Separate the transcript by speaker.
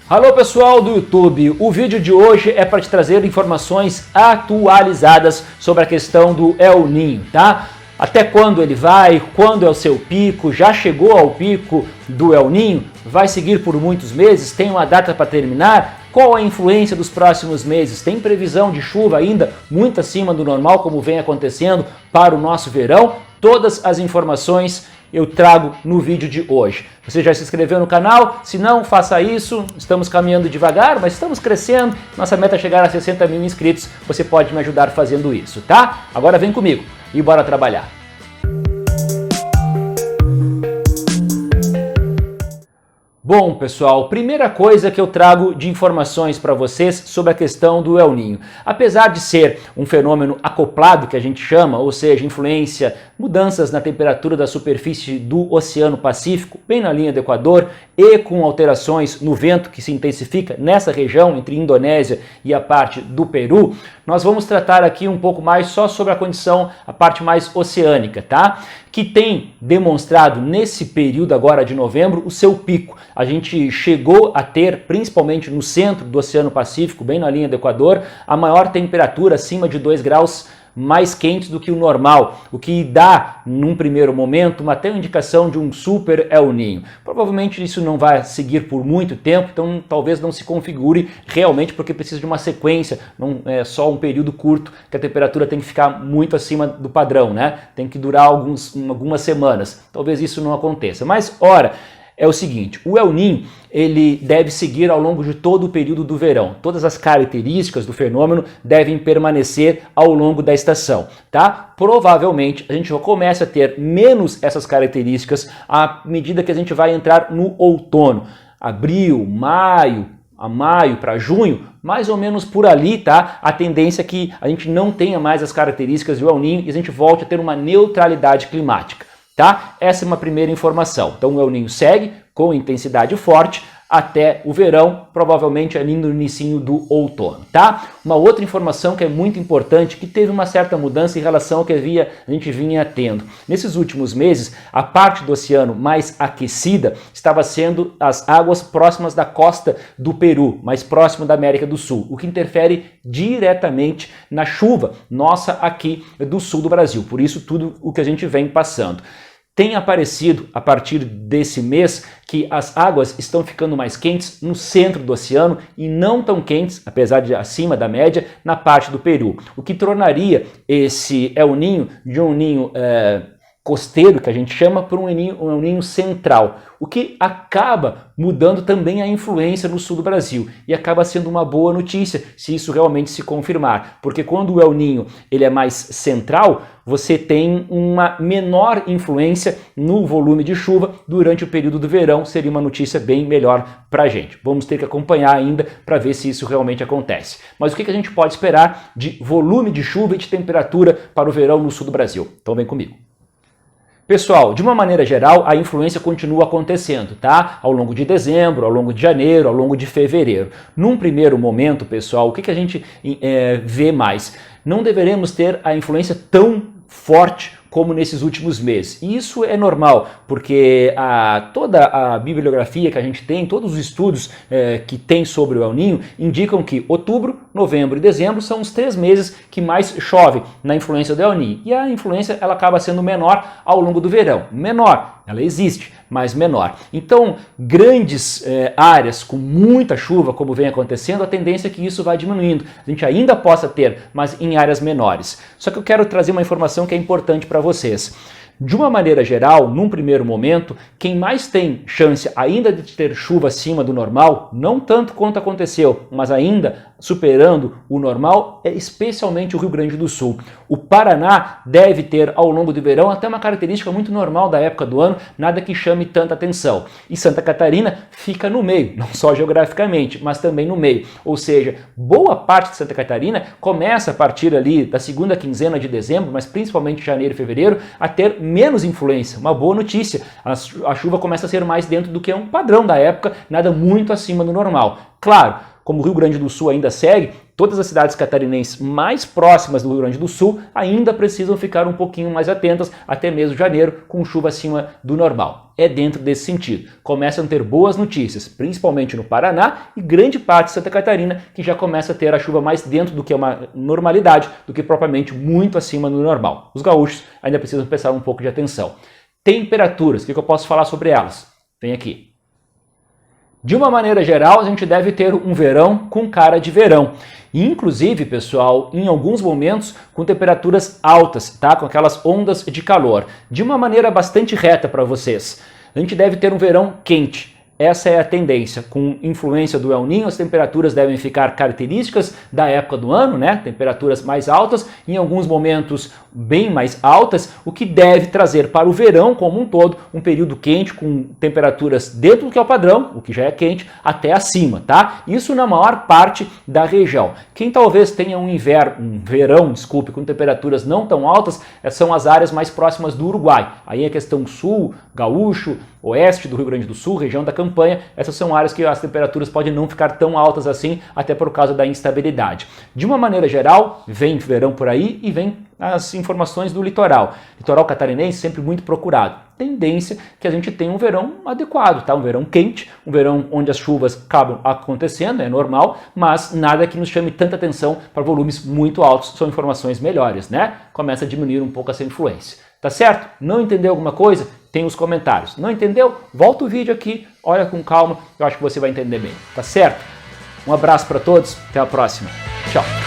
Speaker 1: Alô pessoal do YouTube, o vídeo de hoje é para te trazer informações atualizadas sobre a questão do El Niño, tá? Até quando ele vai, quando é o seu pico, já chegou ao pico do El Niño, vai seguir por muitos meses, tem uma data para terminar? Qual a influência dos próximos meses? Tem previsão de chuva ainda muito acima do normal, como vem acontecendo para o nosso verão? Todas as informações eu trago no vídeo de hoje. Você já se inscreveu no canal? Se não, faça isso. Estamos caminhando devagar, mas estamos crescendo. Nossa meta é chegar a 60 mil inscritos. Você pode me ajudar fazendo isso, tá? Agora vem comigo e bora trabalhar. Bom, pessoal, primeira coisa que eu trago de informações para vocês sobre a questão do El Niño. Apesar de ser um fenômeno acoplado, que a gente chama, ou seja, influência, mudanças na temperatura da superfície do Oceano Pacífico, bem na linha do Equador, e com alterações no vento que se intensifica nessa região, entre Indonésia e a parte do Peru, nós vamos tratar aqui um pouco mais só sobre a condição, a parte mais oceânica, tá? Que tem demonstrado nesse período agora de novembro o seu pico. A gente chegou a ter, principalmente no centro do Oceano Pacífico, bem na linha do Equador, a maior temperatura acima de 2 graus mais quentes do que o normal, o que dá, num primeiro momento, uma até indicação de um super El Niño. Provavelmente isso não vai seguir por muito tempo, então talvez não se configure realmente porque precisa de uma sequência, não é só um período curto que a temperatura tem que ficar muito acima do padrão, né? Tem que durar algumas semanas, talvez isso não aconteça. Mas, ora, é o seguinte, o El Niño ele deve seguir ao longo de todo o período do verão. Todas as características do fenômeno devem permanecer ao longo da estação, tá? Provavelmente a gente já começa a ter menos essas características à medida que a gente vai entrar no outono. Abril, maio, a maio para junho, mais ou menos por ali, tá? A tendência é que a gente não tenha mais as características do El Niño e a gente volte a ter uma neutralidade climática. Tá? Essa é uma primeira informação. Então o El Niño segue com intensidade forte até o verão, provavelmente ali no início do outono, tá? Uma outra informação que é muito importante, que teve uma certa mudança em relação ao que a gente vinha tendo. Nesses últimos meses, a parte do oceano mais aquecida estava sendo as águas próximas da costa do Peru, mais próximo da América do Sul, o que interfere diretamente na chuva nossa aqui do sul do Brasil. Por isso tudo o que a gente vem passando. Tem aparecido, a partir desse mês, que as águas estão ficando mais quentes no centro do oceano e não tão quentes, apesar de acima da média, na parte do Peru. O que tornaria esse El Niño de um ninho costeiro, que a gente chama, para um El Niño central, o que acaba mudando também a influência no sul do Brasil e acaba sendo uma boa notícia se isso realmente se confirmar, porque quando o El Niño ele é mais central, você tem uma menor influência no volume de chuva durante o período do verão, seria uma notícia bem melhor para a gente. Vamos ter que acompanhar ainda para ver se isso realmente acontece. Mas o que a gente pode esperar de volume de chuva e de temperatura para o verão no sul do Brasil? Então vem comigo. Pessoal, de uma maneira geral, a influência continua acontecendo, tá? Ao longo de dezembro, ao longo de janeiro, ao longo de fevereiro. Num primeiro momento, pessoal, o que a gente vê mais? Não deveremos ter a influência tão forte como nesses últimos meses. E isso é normal, porque toda a bibliografia que a gente tem, todos os estudos que tem sobre o El Niño, indicam que outubro, novembro e dezembro são os 3 meses que mais chove na influência do El Niño. E a influência ela acaba sendo menor ao longo do verão. Menor, ela existe, mas menor. Então, grandes áreas com muita chuva, como vem acontecendo, a tendência é que isso vai diminuindo. A gente ainda possa ter, mas em áreas menores. Só que eu quero trazer uma informação que é importante para vocês. De uma maneira geral, num primeiro momento, quem mais tem chance ainda de ter chuva acima do normal, não tanto quanto aconteceu, mas ainda superando o normal, é especialmente o Rio Grande do Sul. O Paraná deve ter ao longo do verão até uma característica muito normal da época do ano, nada que chame tanta atenção. E Santa Catarina fica no meio, não só geograficamente, mas também no meio. Ou seja, boa parte de Santa Catarina começa a partir ali da segunda quinzena de dezembro, mas principalmente janeiro e fevereiro, a ter menos influência. Uma boa notícia, a chuva começa a ser mais dentro do que é um padrão da época, nada muito acima do normal. Claro, como o Rio Grande do Sul ainda segue, todas as cidades catarinenses mais próximas do Rio Grande do Sul ainda precisam ficar um pouquinho mais atentas, até mesmo janeiro, com chuva acima do normal. É dentro desse sentido. Começam a ter boas notícias, principalmente no Paraná e grande parte de Santa Catarina, que já começa a ter a chuva mais dentro do que é uma normalidade, do que propriamente muito acima do normal. Os gaúchos ainda precisam prestar um pouco de atenção. Temperaturas, o que eu posso falar sobre elas? Vem aqui. De uma maneira geral, a gente deve ter um verão com cara de verão. E, inclusive, pessoal, em alguns momentos com temperaturas altas, tá? Com aquelas ondas de calor. De uma maneira bastante reta para vocês. A gente deve ter um verão quente. Essa é a tendência. Com influência do El Niño, as temperaturas devem ficar características da época do ano, né? Temperaturas mais altas, em alguns momentos bem mais altas, o que deve trazer para o verão como um todo um período quente com temperaturas dentro do que é o padrão, o que já é quente, até acima, tá? Isso na maior parte da região. Quem talvez tenha um verão, com temperaturas não tão altas, são as áreas mais próximas do Uruguai. Aí a questão sul, gaúcho, oeste do Rio Grande do Sul, região da Campanha, essas são áreas que as temperaturas podem não ficar tão altas assim, até por causa da instabilidade. De uma maneira geral, vem verão por aí e vem as informações do litoral. Litoral catarinense sempre muito procurado. Tendência que a gente tenha um verão adequado, tá? Um verão quente, um verão onde as chuvas acabam acontecendo, é normal, mas nada que nos chame tanta atenção para volumes muito altos, são informações melhores, né? Começa a diminuir um pouco essa influência. Tá certo? Não entendeu alguma coisa? Tem os comentários. Não entendeu? Volta o vídeo aqui, olha com calma, eu acho que você vai entender bem. Tá certo? Um abraço para todos, até a próxima. Tchau!